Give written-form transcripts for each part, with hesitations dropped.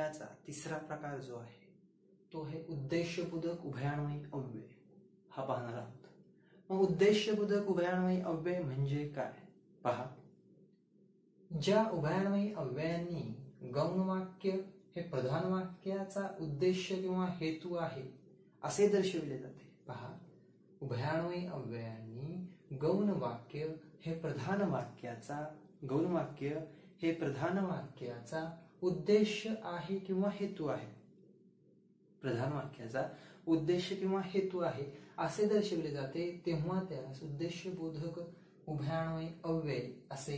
अव्ययाचा तिसरा प्रकार जो आहे तो आहे उद्देशबोधक उभयान्वयी अव्यय, हा पाहणार आहोत. मग उद्देशबोधक उभयान्वयी अव्यय म्हणजे काय पहा. ज्या उभयान्वयी अव्ययांनी गौण वाक्य हे प्रधान वाक्याचा उद्देश किंवा हेतू आहे असे दर्शविले जाते. पहा, उभयान्वयी अव्ययांनी गौण वाक्य हे प्रधान वाक्याचा उद्देश आहे किंवा हेतू आहे, प्रधान वाक्याचा उद्देश किंवा हेतू आहे असे दर्शविले जाते, तेव्हा त्यास उद्देशबोधक उभयान्वयी अव्यय असे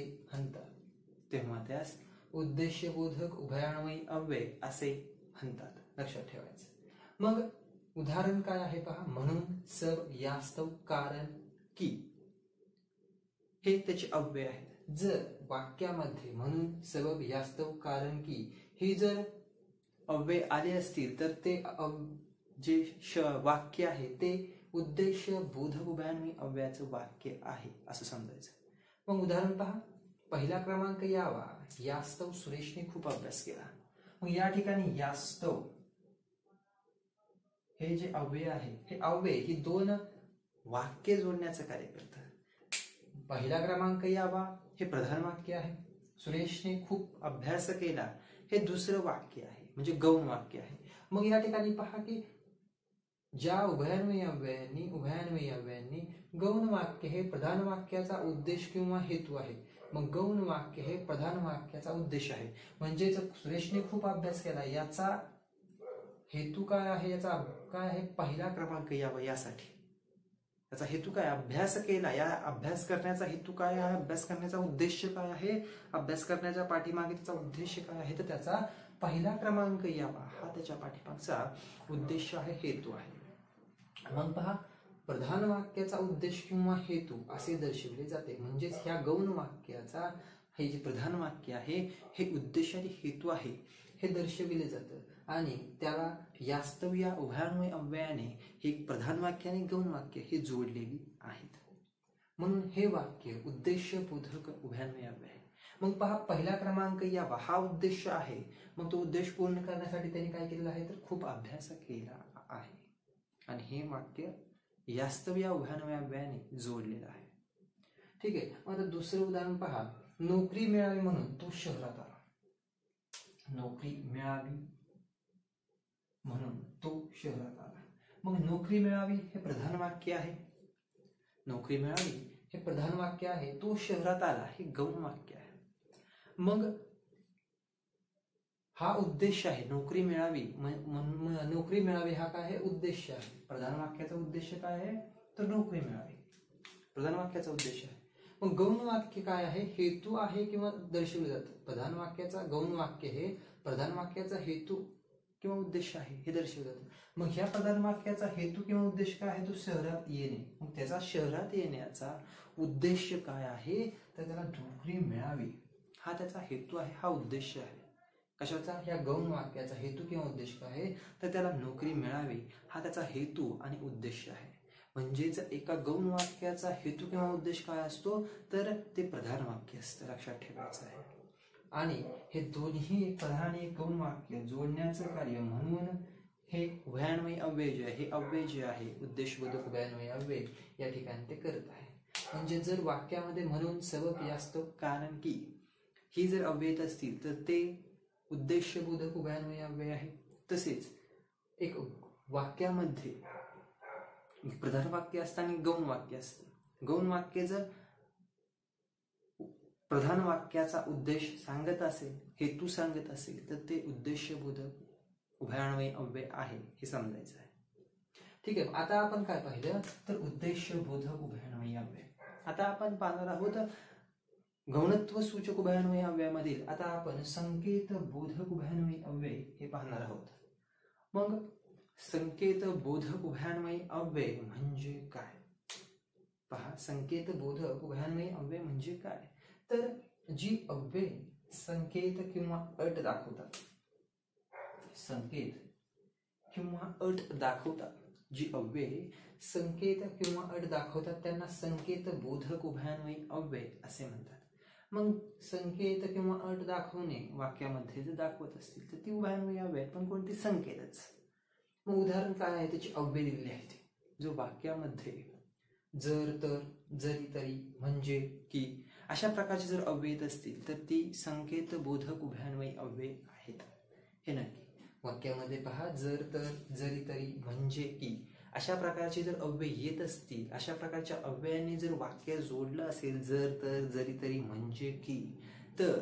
म्हणतात. लक्षात ठेवायचं. मग उदाहरण काय आहे पहा. म्हणून, सब, यास्तव, कारण, की हे त्याचे अव्यय आहेत. जर वाक्यामध्ये म्हणून, सबब, यास्तव, कारण, की हे जर अव्यय आले असतील तर ते जे वाक्य आहे ते उद्देश बोधक उभयान्वयी अव्ययाचं वाक्य आहे असं समजायचं. मग उदाहरण पहा. पहिला क्रमांक यावा, यास्तव सुरेशने खूप अभ्यास केला. मग या ठिकाणी यास्तव हे जे अव्यय आहे, हे अव्यय ही दोन वाक्य जोडण्याचं कार्य करतं. पहिला क्रमांक यावा हे प्रधान वाक्य आहे, सुरेशने खूप अभ्यास केला हे दुसरं वाक्य आहे, म्हणजे गौण वाक्य आहे. मग या ठिकाणी पहा की ज्या उभयान्वयी अव्ययांनी गौण वाक्य हे प्रधान वाक्याचा उद्देश किंवा हेतू आहे, मग गौण वाक्य हे प्रधान वाक्याचा उद्देश आहे. म्हणजे सुरेशने खूप अभ्यास केला याचा हेतू काय आहे, याचा काय आहे, पहिला क्रमांक यावा यासाठी. त्याचा हेतू काय, अभ्यास केला, या अभ्यास करण्याचा हेतू काय आहे, अभ्यास करण्याचा उद्देश काय आहे, अभ्यास करण्याच्या पाठीमागे त्याचा उद्देश काय आहे, तर त्याचा पहिला क्रमांक यावा हा त्याच्या पाठीमागचा उद्देश आहे, हेतू आहे. मग पहा, प्रधान वाक्याचा उद्देश किंवा हेतू असे दर्शविले जाते. म्हणजेच ह्या गौण वाक्याचा हे जे प्रधान वाक्य आहे हे उद्देश आणि हेतू आहे हे दर्शविले जातं, आणि त्याला यास्तव या उभयान्वयी अव्ययाने हे प्रधान वाक्य आणि गौण वाक्य हे जोडलेली आहेत. म्हणून हे वाक्य उद्देशबोधक उभयान्वयी अव्यय. मग पहा, पहिला क्रमांक यावा हा उद्देश आहे. मग तो उद्देश पूर्ण करण्यासाठी त्यांनी काय केलेलं आहे, तर खूप अभ्यास केला आहे, आणि हे वाक्य यास्तव या उभयान्वयी अव्ययाने जोडलेलं आहे. ठीक आहे. मग आता दुसरं उदाहरण पहा. नोकरी मिळावी म्हणून तो शहरात आला. नोकरी मिळावी म्हणून तो शहरात आला. मग नोकरी मिळावी हे प्रधान वाक्य आहे, नोकरी मिळावी हे प्रधान वाक्य आहे, तो शहरात आला हे गौण वाक्य आहे. मग हा उद्देश आहे, नोकरी मिळावी, नोकरी मिळावी हा काय आहे, उद्देश आहे. प्रधान वाक्याचा उद्देश काय आहे, तर नोकरी मिळावी, प्रधान वाक्याचा उद्देश आहे. मग गौण वाक्य काय आहे, हेतू आहे किंवा दर्शवलं जातं. प्रधान वाक्याचा गौण वाक्य हे प्रधान वाक्याचा हेतू किंवा उद्देश आहे हे दर्शवलं जातं. मग ह्या प्रधान वाक्याचा हेतू किंवा उद्देश काय आहे, तो शहरात येणे. मग त्याचा शहरात येण्याचा उद्देश काय आहे, तर त्याला नोकरी मिळावी हा त्याचा हेतू आहे, हा उद्देश आहे. कशाचा, ह्या गौण वाक्याचा हेतू किंवा उद्देश काय आहे, तर त्याला नोकरी मिळावी हा त्याचा हेतू आणि उद्देश आहे. म्हणजेच एका गौण वाक्याचा हेतू किंवा उद्देश काय असतो, तर ते प्रधान वाक्य असतं, लक्षात ठेवायचं आहे. आणि हे दोन्ही प्रधान आणि गौण वाक्य जोडण्याचं कार्य म्हणून हे उभयान्वयी अव्यय जे आहे, हे अव्यय जे आहे उद्देशबोधक उभयान्वयी अव्यय या ठिकाणी ते करत आहे. म्हणजे जर वाक्यामध्ये म्हणून, सबब, यास्तव, कारण, की ही जर अव्यय असतील तर ते उद्देशबोधक उभयान्वयी अव्यय आहे. तसेच एक वाक्यामध्ये प्रधान वाक्य असतं आणि गौण वाक्य असतं. गौण वाक्य जर प्रधान वाक्याचा उद्देश सांगत असेल, हेतू सांगत असेल, तर ते उद्देशबोधक उभयान्वयी अव्यय आहे हे समजायचं आहे. ठीक आहे. आता आपण काय पाहिलं, तर उद्देशबोधक उभयान्वयी अव्यय. आता आपण पाहणार आहोत गौणत्व सूचक उभयान्वयी अव्ययामधील आता आपण संकेत बोधक उभयान्वयी अव्यय हे पाहणार आहोत. मग संकेत बोधक उभयान्वयी अव्यय म्हणजे काय पहा. संकेत बोधक उभयान्वयी अव्यय म्हणजे काय, तर जी अव्यय संकेत किंवा अट दाखवतात, संकेत किंवा अट दाखवतात, जी अव्यय संकेत किंवा अट दाखवतात त्यांना संकेत बोधक उभयान्वयी अव्यय असे म्हणतात. मग संकेत किंवा अट दाखवणे वाक्यामध्ये जर दाखवत असतील तर ती उभयान्वयी अव्यय आहेत, पण कोणती संकेतच. मग उदाहरण काय आहे, त्याची अव्यय दिलेली आहेत. जो वाक्यामध्ये जर, तर, जरी, तरी, म्हणजे, की अशा प्रकारचे जर अव्यय येत असतील तर ती संकेत बोधक उभयान्वयी अव्यय आहेत, हे नक्की. वाक्यामध्ये पहा, जर, तर, जरी, तरी, म्हणजे, की अशा प्रकारचे जर अव्यय येत असतील, अशा प्रकारच्या अव्ययांनी जर वाक्य जोडलं असेल, जर, तर, जरी, तरी, म्हणजे, की, तर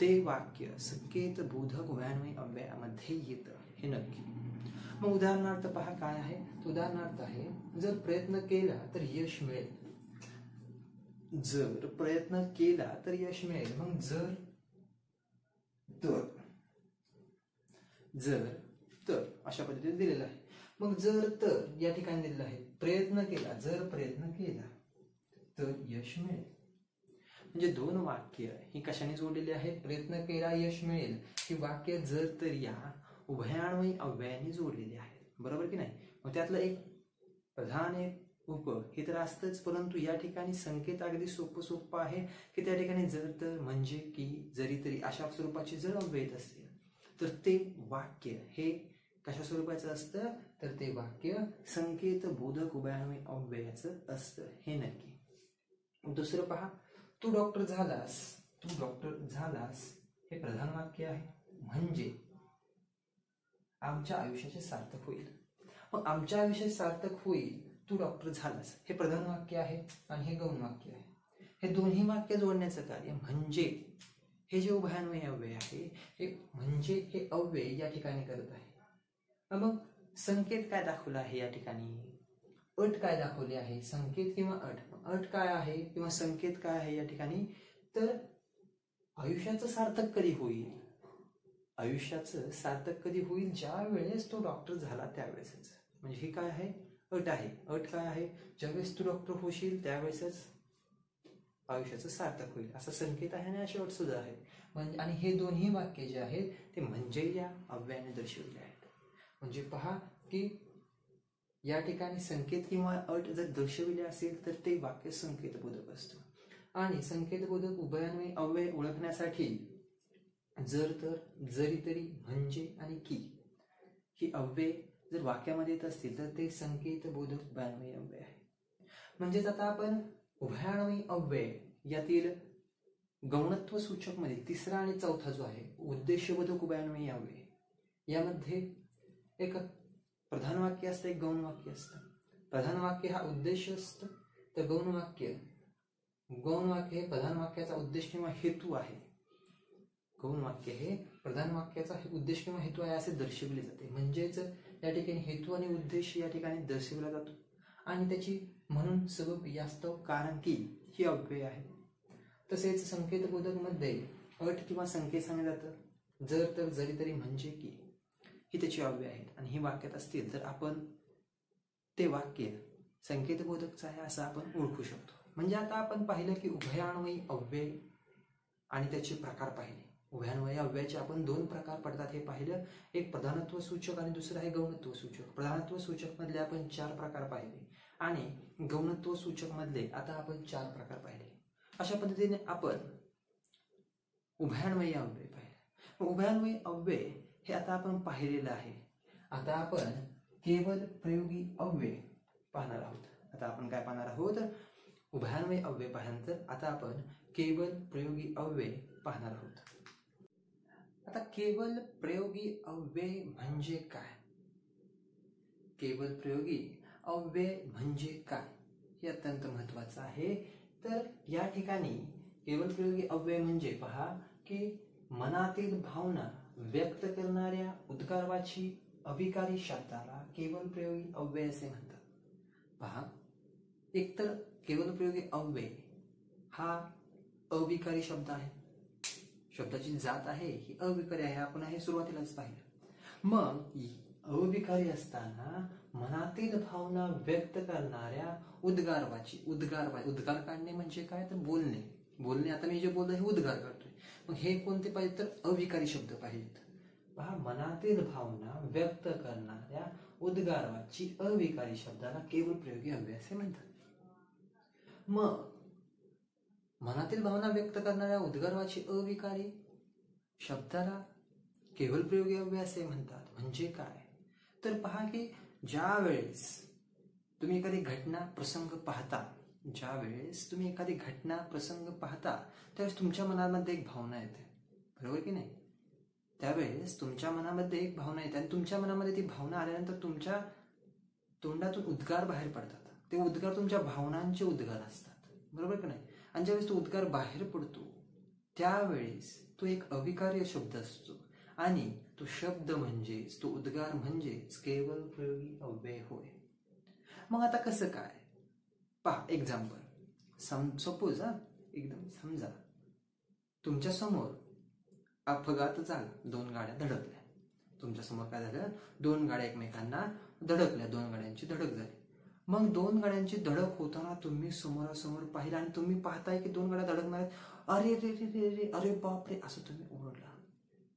ते वाक्य संकेत बोधक उभयान्वयी अव्ययामध्ये येतं, हे नक्की. मग उदाहरणार्थ पहा काय आहे. उदाहरणार्थ आहे, जर प्रयत्न केला तर यश मिळेल. जर प्रयत्न केला तर यश मिळेल. मग जर, तर, जर, तर अशा पद्धतीने दिलेलं आहे. मग जर, तर या ठिकाणी दिलेलं आहे, प्रयत्न केला, जर प्रयत्न केला तर यश मिळेल. म्हणजे दोन वाक्य ही कशाने जोडलेली आहेत, प्रयत्न केला यश मिळेल ही वाक्य जर, तर या उभयान्वयी अव्ययांनी जोडलेली आहेत, बरोबर की नाही. मग त्यातलं एक प्रधान, एक उप हे तर असतंच, परंतु या ठिकाणी संकेत अगदी सोपं आहे की त्या ठिकाणी जर, तर, म्हणजे, की, जरी, तरी अशा स्वरूपाचे जर अव्यय येत असतील तर ते वाक्य हे कशा स्वरूपाचं असतं, तर ते वाक्य संकेत बोधक उभयान्वयी अव्ययाचं असतं, हे नक्की. दुसरं पहा, तू डॉक्टर झालास. तू डॉक्टर झालास हे प्रधान वाक्य आहे, म्हणजे आमच्या आयुष्याचे सार्थक होईल. मग आमच्या आयुष्याचे सार्थक होईल, तू डॉक्टर झालास हे प्रधान वाक्य आहे आणि हे गौण वाक्य आहे. हे दोन्ही वाक्य जोडण्याचं कार्य म्हणजे हे जे उभयान्वयी अव्यय आहे, हे म्हणजे हे अव्यय या ठिकाणी करत आहे. मग संकेत काय दाखवला आहे या ठिकाणी, अट काय दाखवली आहे, संकेत किंवा अट. अट काय आहे किंवा संकेत काय आहे या ठिकाणी, तर आयुष्याचं सार्थक कधी होईल, आयुष्याचं सार्थक कधी होईल, ज्या वेळेस तो डॉक्टर झाला त्यावेळेसच. म्हणजे हे काय आहे, अट आहे. अट काय आहे, ज्यावेळेस तू डॉक्टर होशील त्यावेळेसच आयुष्याचं सार्थक होईल, असा संकेत आहे आणि अशी अट सुद्धा आहे. म्हणजे आणि हे दोन्ही वाक्य जे आहेत ते म्हणजे या अव्ययाने दर्शवले आहेत. म्हणजे पहा की या ठिकाणी संकेत किंवा अट जर दर्शविले असेल तर ते वाक्य संकेतबोधक असतं. आणि संकेतबोधक उभयान्वयी अव्यय ओळखण्यासाठी जर, तर, जरी, तरी, म्हणजे आणि की ही अव्यय जर वाक्यामध्ये येत असतील तर ते संकेतबोधक उभयान्वयी अव्यय आहे. म्हणजेच आता आपण उभयान्वयी अव्यय यातील गौणत्व सूचक मध्ये तिसरा आणि चौथा जो आहे उद्देशबोधक उभयान्वयी अव्यय, यामध्ये एक प्रधान वाक्य असतं, एक गौण वाक्य असतं. प्रधान वाक्य हा उद्देश असतं, तर गौण वाक्य हे प्रधान वाक्याचा उद्देश किंवा हेतू आहे. गौण वाक्य हे प्रधान वाक्याचा उद्देश किंवा हेतू आहे असे दर्शविले जाते. म्हणजेच या ठिकाणी हेतू आणि उद्देश या ठिकाणी दर्शविला जातो आणि त्याची म्हणून सबब यास्तव कारण की ही अव्यय आहे. तसेच संकेतबोधक मध्ये अट किंवा संकेत सांगितलं जातं, जर, तर, जरी, तरी, म्हणजे, की ही त्याची अव्यय आहेत आणि ही वाक्यात असतील तर आपण ते वाक्य संकेतबोधकचं आहे असं आपण ओळखू शकतो. म्हणजे आता आपण पाहिलं की उभयान्वयी अव्यय आणि त्याचे प्रकार पाहिले. उभयान्वयी अव्ययाचे आपण दोन प्रकार पडतात हे पाहिलं, एक प्रधानत्व सूचक आणि दुसरं आहे गौणत्व सूचक. प्रधानत्व सूचक मधले आपण 4 प्रकार पाहिले आणि गौणत्व सूचक मधले आता आपण 4 प्रकार पाहिले. अशा पद्धतीने आपण उभयान्वयी अव्यय पाहिले. उभयान्वयी अव्यय हे आता आपण पाहिलेलं आहे. आता आपण केवल प्रयोगी अव्यय पाहणार आहोत. आता आपण काय पाहणार आहोत, उभयान्वयी अव्यय पाहिल्यानंतर आता आपण केवल प्रयोगी अव्यय पाहणार आहोत. आता केवल प्रयोगी अव्यय म्हणजे काय, केवल प्रयोगी अव्यय म्हणजे काय हे अत्यंत महत्वाचं आहे. तर या ठिकाणी केवल प्रयोगी अव्यय म्हणजे पहा की मनातील भावना व्यक्त करणाऱ्या उद्गारवाची अविकारी शब्दाला केवल प्रयोगी अव्यय असे म्हणतात. पहा, एकतर केवल प्रयोगी अव्यय हा अविकारी शब्द आहे, शब्दाची जात आहे ही अविकारी आहे, आपण हे सुरुवातीलाच पाहिलं. मग अविकारी असताना मनातील भावना व्यक्त करणाऱ्या उद्गारवाची, उद्गार काढणे म्हणजे काय तर बोलणे आता मी जे बोलतो हे उद्गार करतोय, मग हे कोणते पाहिजे तर अविकारी शब्द पाहिजेत. पहा, मनातील भावना व्यक्त करणाऱ्या उद्गारवाची अविकारी शब्दाला केवल प्रयोगी अव्यय असे म्हणतात. मग मनातील भावना व्यक्त करणाऱ्या उद्गाराची अविकारी शब्दाला केवल प्रयोगी अव्यय असे म्हणतात. म्हणजे काय तर पहा की ज्या वेळेस तुम्ही एखादी घटना प्रसंग पाहता, त्यावेळेस तुमच्या मनामध्ये एक भावना येते, बरोबर की नाही? त्यावेळेस तुमच्या मनामध्ये एक भावना येते आणि तुमच्या मनामध्ये ती भावना आल्यानंतर तुमच्या तोंडातून उद्गार बाहेर पडतात. ते उद्गार तुमच्या भावनांचे उद्गार असतात, बरोबर की नाही? आणि ज्यावेळेस तो उद्गार बाहेर पडतो त्यावेळेस तो एक अविकार्य शब्द असतो आणि तो शब्द म्हणजेच, तो उद्गार म्हणजेच केवल प्रयोगी अव्यय होय. मग आता कसं काय? पहा एक्झाम्पल. सपोज एकदम समजा तुमच्या समोर अपघात झाला, 2 गाड्या धडकल्या. तुमच्या समोर काय झालं? 2 गाड्या एकमेकांना धडकल्या, 2 गाड्यांची धडक झाली. मग 2 गाड्यांची धडक होताना तुम्ही समोरासमोर पाहिलं आणि तुम्ही पाहताय की 2 गाड्या धडकणार आहेत. अरे रे रे रे रे, अरे बापरे, असं तुम्ही ओरडला.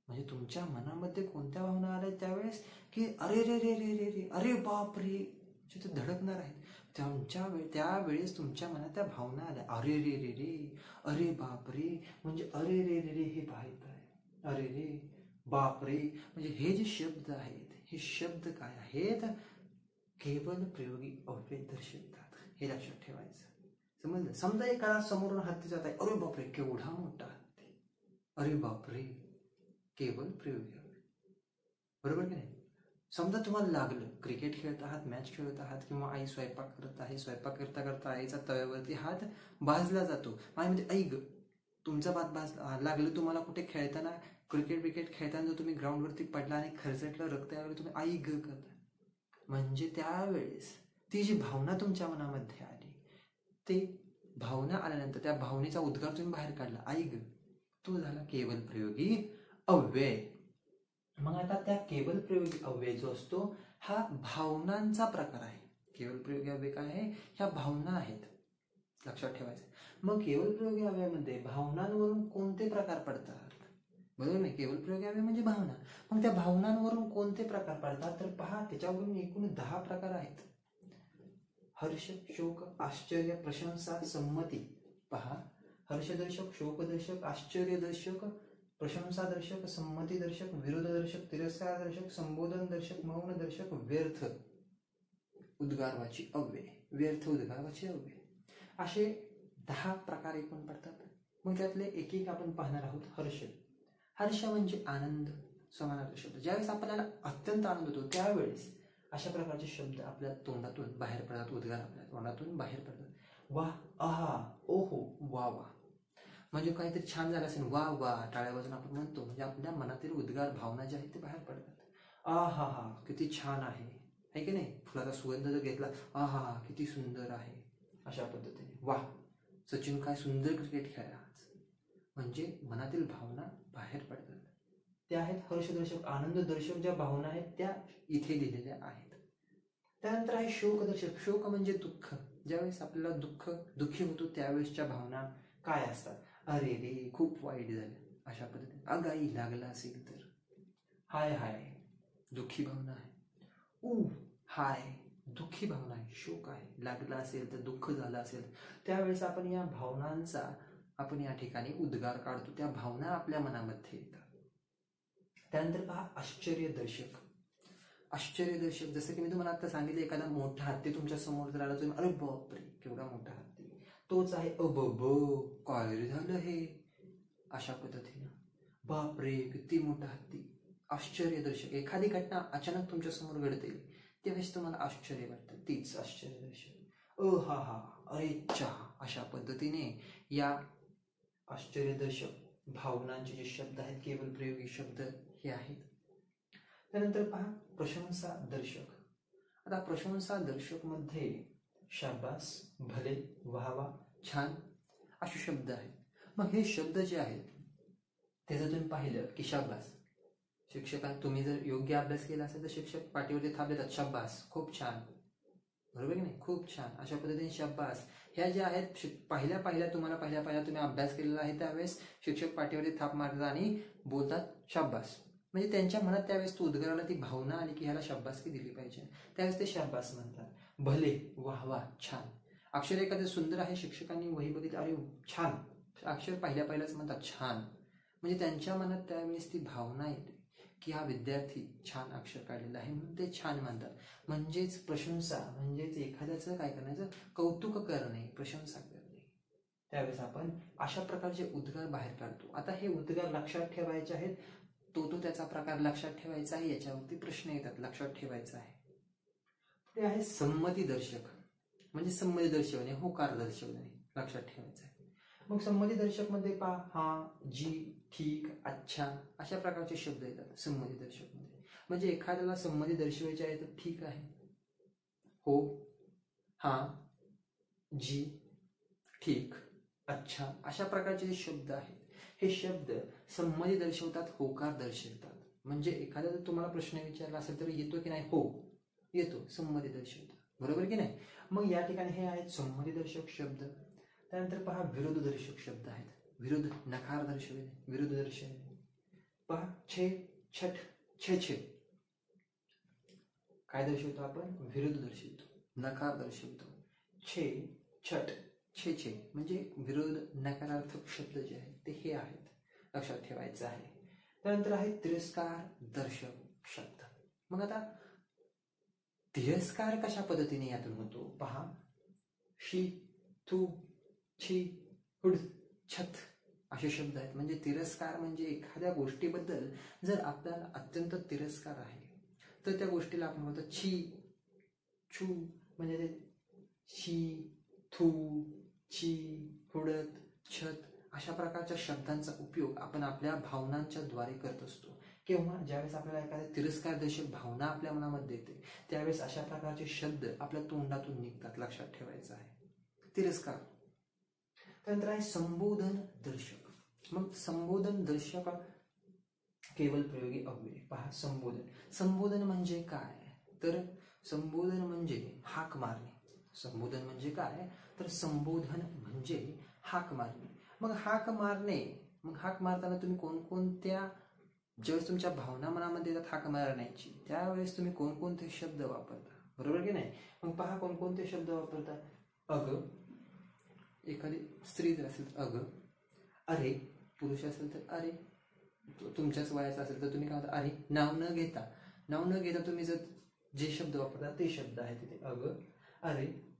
म्हणजे तुमच्या मनामध्ये कोणत्या भावना आल्या त्यावेळेस की अरे रे रे रे रे रे, अरे बापरे, म्हणजे ते धडकणार आहेत. त्यावेळेस तुमच्या मनात त्या भावना आल्या, अरे रे रे रे, अरे बापरे, म्हणजे अरे रे रे रे हे पाहत आहे, अरे रे बापरे. म्हणजे हे जे शब्द आहेत, हे शब्द काय आहेत? केवल प्रयोगी अव्यय दर्शवतात. हे लक्षात ठेवायचं. समजलं? समजा एका समोरून हत्ती जात आहे, अरे बापरे केवढा मोठा हत्ती, अरे बापरे, केवल प्रयोगी अव्यय, बरोबर की नाही? समजा तुम्हाला लागलं, क्रिकेट खेळत आहात, मॅच खेळत आहात किंवा आई स्वयंपाक करत आहे, स्वयंपाक करता करता आईचा तव्यावरती हात भाजला जातो. म्हणजे आई ग, तुमचा भात लागलं तुम्हाला कुठे खेळताना, क्रिकेट खेळताना जर तुम्ही ग्राउंडवरती पडला आणि खरचटलं, रक्त आलं, तुम्ही आई ग करता. म्हणजे त्यावेळेस ती जी भावना तुमच्या मनामध्ये आली, ते भावना आल्यानंतर त्या भावनेचा उद्गार तुम्ही बाहेर काढला, आई ग, तो झाला केवल प्रयोगी अव्यय. मग आता त्या केवल प्रयोगी अव्यय जो असतो हा भावनांचा प्रकार आहे. केवल प्रयोगी अव्यय काय आहे? ह्या भावना आहेत, लक्षात ठेवायचं. मग केवल प्रयोगी अव्ययामध्ये भावनांवरून कोणते प्रकार पडतात? बरोबर नाही? केवल प्रयोगी अव्यय म्हणजे भावना. मग त्या भावनांवरून कोणते प्रकार पडतात? तर पहा, त्याच्यावरून एकूण 10 प्रकार आहेत. हर्ष, शोक, आश्चर्य, प्रशंसा, संमती. पहा, हर्षदर्शक, शोकदर्शक, आश्चर्यदर्शक, प्रशंसादर्शक, संमतीदर्शक, विरोधदर्शक, तिरस्कारदर्शक, संबोधनदर्शक, मौनदर्शक, व्यर्थ उद्गारवाची अव्यय, व्यर्थ उद्गारवाची अव्यय, असे 10 प्रकार एकूण पडतात. मग त्यातले एक एक आपण पाहणार आहोत. हर्ष म्हणजे आनंद, समानार्थी शब्द. ज्यावेळेस आपल्याला अत्यंत आनंद होतो त्यावेळेस अशा प्रकारचे शब्द आपल्या तोंडातून बाहेर पडतात, उद्गार आपल्या तोंडातून बाहेर पडतात. वाह, आहा, ओहो, वा वा. म्हणजे काहीतरी छान झालं असेल, वा वा, टाळ्या वाजून आपण म्हणतो. म्हणजे आपल्या मनातील उद्गार, भावना जे आहेत ते बाहेर पडतात. आहा हा, किती छान आहे की नाही? फुलाचा सुगंध जर घेतला, आहा हा, किती सुंदर आहे, अशा पद्धतीने. वाह, सचिन काय सुंदर क्रिकेट खेळला आज. म्हणजे मनातील भावना बाहेर पडतात. त्या आहेत हर्षदर्शक, आनंददर्शक. ज्या भावना आहेत त्या इथे लिहिलेल्या आहेत. त्यानंतर आहे शोकदर्शक. शोक म्हणजे दुःख. ज्यावेळेस आपल्याला दुःखी होतो त्यावेळेसच्या भावना काय असतात? अरे रे, खूप वाईट झालं, अशा पद्धतीने. अगाई लागला असेल तर, हाय हाय, दुःखी भावना आहे. हाय, दुःखी भावना आहे, शोक आहे. लागला असेल तर, दुःख झालं असेल त्यावेळेस आपण या भावनांचा या ठिकाणी उद्गार काढतो. त्या भावना आपल्या मनामध्ये येतात. त्यानंतर पहा, आश्चर्यदर्शक. आश्चर्यदर्शक, जसं की मी तुम्हाला आता सांगितलं, एखादा मोठा हत्ती तुमच्या समोर जर आला, तुम्ही अरे बापरे, केवढा मोठा हत्ती. तोच आहे काय रे झालं हे, अशा पद्धतीनं. बापरे, किती मोठा हत्ती. आश्चर्यदर्शक. एखादी घटना अचानक तुमच्या समोर घडते त्यावेळेस तुम्हाला आश्चर्य वाटतं, तीच आश्चर्यदर्शक. हा हा, अरे चहा, अशा पद्धतीने या आश्चर्यदर्शक भावनांचे जे शब्द आहेत, केवल प्रयोगी शब्द हे आहेत. त्यानंतर पहा, प्रशंसादर्शक. आता प्रशंसादर्शक मध्ये शाबास, भले, वाहवा, छान असे शब्द आहेत. मग हे शब्द जे आहेत ते जर तुम्ही पाहिलं की शाबास, शिक्षकांनी तुम्ही जर योग्य अभ्यास केला असेल तर शिक्षक पाठीवरती थाप देतात, शाबास, खूप छान, बरोबर की नाही? खूप छान, अशा पद्धतीने शाबास. ह्या ज्या आहेत पहिल्या तुम्ही अभ्यास केलेला आहे त्यावेळेस शिक्षक पाठीवरती थाप मारतात आणि बोलतात शाबास. म्हणजे त्यांच्या मनात त्यावेळेस तो उद्गाराला ती भावना आली की ह्याला शाबासकी दिली पाहिजे, त्यावेळेस ते शाबास म्हणतात. भले, वाह वाह, छान. अक्षर एखादं सुंदर आहे, शिक्षकांनी वही बघितली, अरे छान, अक्षर पहिल्याच म्हणतात छान, म्हणजे त्यांच्या मनात त्यावेळेस ती भावना येते की हा विद्यार्थी छान अक्षर काढलेला आहे म्हणून ते छान म्हणतात. म्हणजेच प्रशंसा, म्हणजेच एखाद्याचं काय करायचं, कौतुक करणे, प्रशंसा करणे. त्यावेळेस आपण अशा प्रकारचे उद्गार बाहेर काढतो. आता हे उद्गार लक्षात ठेवायचे आहेत, तो त्याचा प्रकार लक्षात ठेवायचा आहे, याच्यावरती प्रश्न येतात, लक्षात ठेवायचा आहे. ते आहे संमती दर्शक, म्हणजे संमती दर्शवणे, होकार दर्शवणे, लक्षात ठेवायचं आहे. मग संमती दर्शक मध्ये पहा, हा, जी, ठीक, अच्छा अशा प्रकारचे शब्द येतात संमती दर्शक मध्ये. म्हणजे एखाद्याला संमती दर्शवायची आहे तर ठीक आहे, हो, हा, जी, ठीक, अच्छा अशा प्रकारचे जे शब्द आहेत, हे शब्द संमती दर्शवतात, होकार दर्शवतात. म्हणजे एखाद्या तुम्हाला प्रश्न विचारला असेल तर येतो की नाही, हो येतो, संमती दर्शवतात, बरोबर की नाही. मग या ठिकाणी हे आहेत संमती दर्शक शब्द. त्यानंतर पहा विरोध दर्शक शब्द आहेत. विरुद्ध, नकार दर्शवणे, विरुद्ध दर्शवणे. पहा छे, छठ, छे छे, काय दर्शवतो आपण, विरुद्ध दर्शवतो, नकार दर्शवतो. छे, छठ, छे छे म्हणजे विरोध, नकारार्थक शब्द जे आहेत ते हे आहेत, लक्षात ठेवायचं आहे. त्यानंतर आहे तिरस्कार दर्शक शब्द. मग आता तिरस्कार कशा पद्धतीने यातून होतो पहा, शी, थू, छी, हुड, छत असे शब्द आहेत. म्हणजे तिरस्कार म्हणजे एखाद्या गोष्टीबद्दल जर आपल्याला अत्यंत तिरस्कार आहे तर त्या गोष्टीला आपण म्हणतो छी, छू, म्हणजे ते शी, थू, छी, हुडत, छत अशा प्रकारच्या शब्दांचा उपयोग आपण आपल्या भावनांच्या द्वारे करत असतो. किंवा ज्यावेळेस आपल्याला एखाद्या तिरस्कारदर्शक भावना आपल्या मनामध्ये येते त्यावेळेस अशा प्रकारचे शब्द आपल्या तोंडातून निघतात, लक्षात ठेवायचं आहे. तिरस्कार. त्यानंतर आहे संबोधन दर्शक. मग संबोधन दर्शक केवळ प्रयोगी अव्यय. पहा संबोधन, संबोधन म्हणजे काय तर संबोधन म्हणजे हाक मारणे. संबोधन म्हणजे काय तर संबोधन म्हणजे हाक मारणे. मग हाक मारणे, मग हाक मारताना तुम्ही कोणकोणत्या, ज्यावेळेस तुमच्या भावना मनामध्ये येतात हाक मारण्याची त्यावेळेस तुम्ही कोणकोणते शब्द वापरता, बरोबर की नाही. मग पहा कोणकोणते शब्द वापरता. अग, एखादी स्त्री जर असेल तर अग, अरे, पुरुष असेल तर अरे, तुमच्याच वयाचा असेल तर तुम्ही काय म्हणता अरे. नाव न घेता तुम्ही जर जे शब्द वापरता ते शब्द आहेत तिथे अग, अरे,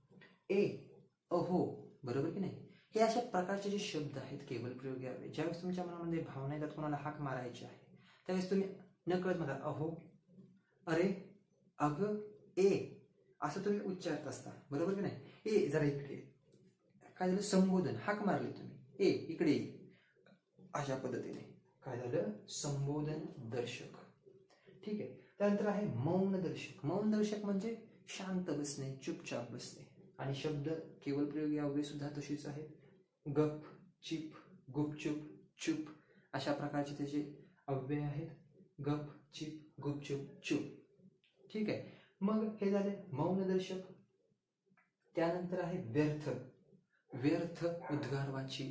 ए, अहो, बरोबर की नाही. हे अशा प्रकारचे जे शब्द आहेत केवळ प्रयोगी अव्यय. ज्यावेळेस तुमच्या मनामध्ये भावना येतात कोणाला हाक मारायची आहे त्यावेळेस तुम्ही नकळत म्हणता अहो, अरे, अग, ए असं तुम्ही उच्चारत असता, बरोबर की नाही. ए जरा इकडे, काय झालं, संबोधन, हाक मारले तुम्ही, ए इकडे ये, अशा पद्धतीने काय झालं, संबोधन दर्शक. ठीक आहे. त्यानंतर आहे मौन दर्शक. मौन दर्शक म्हणजे शांत बसणे, चुपचाप बसणे. आणि शब्द केवळ प्रयोगी अव्यय सुद्धा तशीच आहेत. गप, चिप, गुपचूप, चुप अशा प्रकारचे त्याचे अव्यय आहेत. गप, चिप, गुपचूप, चुप. ठीक आहे. मग हे झाले मौन दर्शक. त्यानंतर आहे व्यर्थ. व्यर्थ उद्गारवाची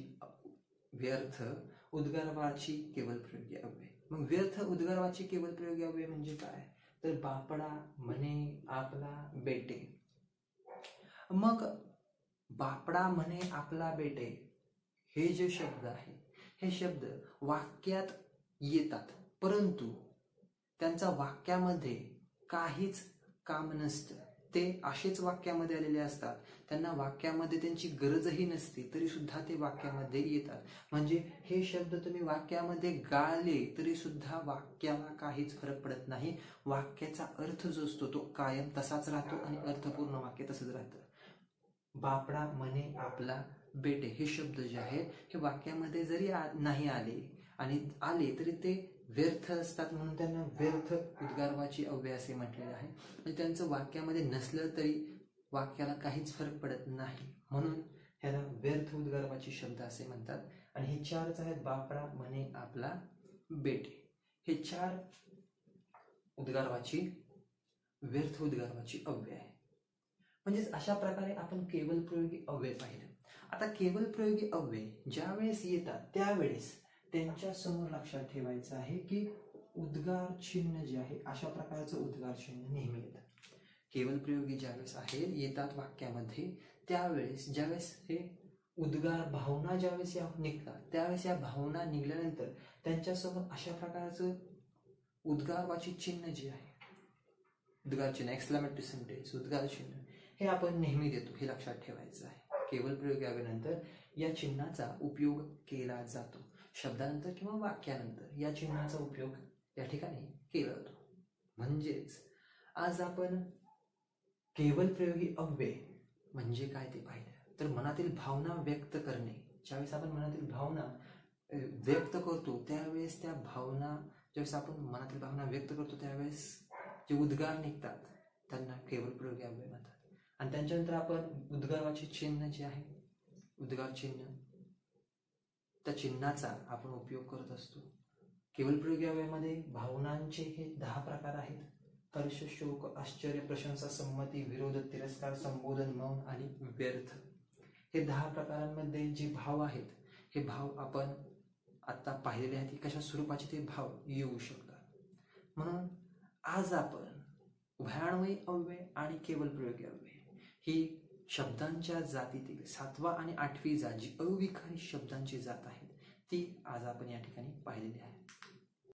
केवळ प्रयोगी अव्यय. मग व्यर्थ उद्गारवाची केवळ प्रयोगी अव्यय म्हणजे काय तर बापडा, म्हणे, आपला, बेटे. मग बापडा, म्हणे, आपला, बेटे हे जे शब्द आहेत हे शब्द वाक्यात येतात परंतु त्यांचा वाक्यामध्ये काहीच काम नसतं. ते असेच वाक्यामध्ये आलेले असतात, त्यांना वाक्यामध्ये त्यांची गरजही नसते तरी सुद्धा ते वाक्यामध्ये येतात. म्हणजे हे शब्द तुम्ही वाक्यामध्ये गाळले तरी सुद्धा वाक्याला काहीच फरक पडत नाही. वाक्याचा अर्थ जो असतो तो कायम तसाच राहतो आणि अर्थपूर्ण वाक्य तसंच राहतं. बापडा, म्हणे, आपला, बेटे हे शब्द जे आहेत हे वाक्यामध्ये जरी नाही आले आणि आले तरी ते व्यर्थ असतात म्हणून त्यांना व्यर्थ उद्गारवाची अव्यय असे म्हटलेले आहे. म्हणजे त्यांचं वाक्यामध्ये नसलं तरी वाक्याला काहीच फरक पडत नाही म्हणून ह्याला व्यर्थ उद्गारवाची शब्द असे म्हणतात. आणि हे चारच आहेत, बापडा, म्हणे, आपला, बेटे. हे चार उद्गारवाची व्यर्थ उद्गारवाची अव्यय आहे. म्हणजेच अशा प्रकारे आपण केवळ प्रयोगी अव्यय पाहिलं. आता केवळ प्रयोगी अव्यय ज्या वेळेस येतात त्यावेळेस त्यांच्या समोर लक्षात ठेवायचं आहे की उद्गार चिन्ह जे आहे अशा प्रकारचं उद्गार चिन्ह नेहमी येतं. केवळ प्रयोगी ज्यावेळेस आहे येतात वाक्यामध्ये त्यावेळेस ज्यावेळेस हे उद्गार भावना ज्यावेळेस या निघतात त्यावेळेस या भावना निघाल्यानंतर त्यांच्यासमोर अशा प्रकारचं उद्गारवाची चिन्ह जे आहे, उद्गार चिन्ह, एक्सक्लेमेटरी सेंटेन्स, उद्गार चिन्ह, हे आपण नेहमी देतो, हे लक्षात ठेवायचं आहे. केवळ प्रयोग यावेनंतर या चिन्हाचा उपयोग केला जातो. शब्दानंतर किंवा वाक्यानंतर या चिन्हाचा उपयोग या ठिकाणी केला जातो. म्हणजेच आज आपण केवळ प्रयोगी अव्यय म्हणजे काय ते पाहिलं. तर मनातील भावना व्यक्त करणे, ज्यावेळेस आपण मनातील भावना व्यक्त करतो त्यावेळेस त्या भावना, ज्यावेळेस आपण मनातील भावना व्यक्त करतो त्यावेळेस जे उद्गार निघतात त्यांना केवळ प्रयोगी अव्यय म्हणतात. आणि त्यांच्यानंतर आपण उद्गाराचे चिन्ह जे आहे, उद्गार चिन्ह, त्या चिन्हाचा आपण उपयोग करत असतो. केवळ प्रयोगी अव्ययामध्ये भावनांचे हे 10 प्रकार आहेत. हर्ष, शोक, आश्चर्य, प्रशंसा, संमती, विरोध, तिरस्कार, संबोधन, मौन आणि व्यर्थ. हे 10 प्रकारांमध्ये जे भाव आहेत हे भाव आपण आता पाहिलेले आहेत की कशा स्वरूपाचे ते भाव येऊ शकतात. म्हणून आज आपण उभयान्वयी अव्यय आणि केवळ प्रयोगी अव्यय ही शब्दांच्या जातीतील 7वा आणि 8वी जात, जी अविकारी शब्दांची जात आहे, ती आज आपण या ठिकाणी पाहिलेली आहे.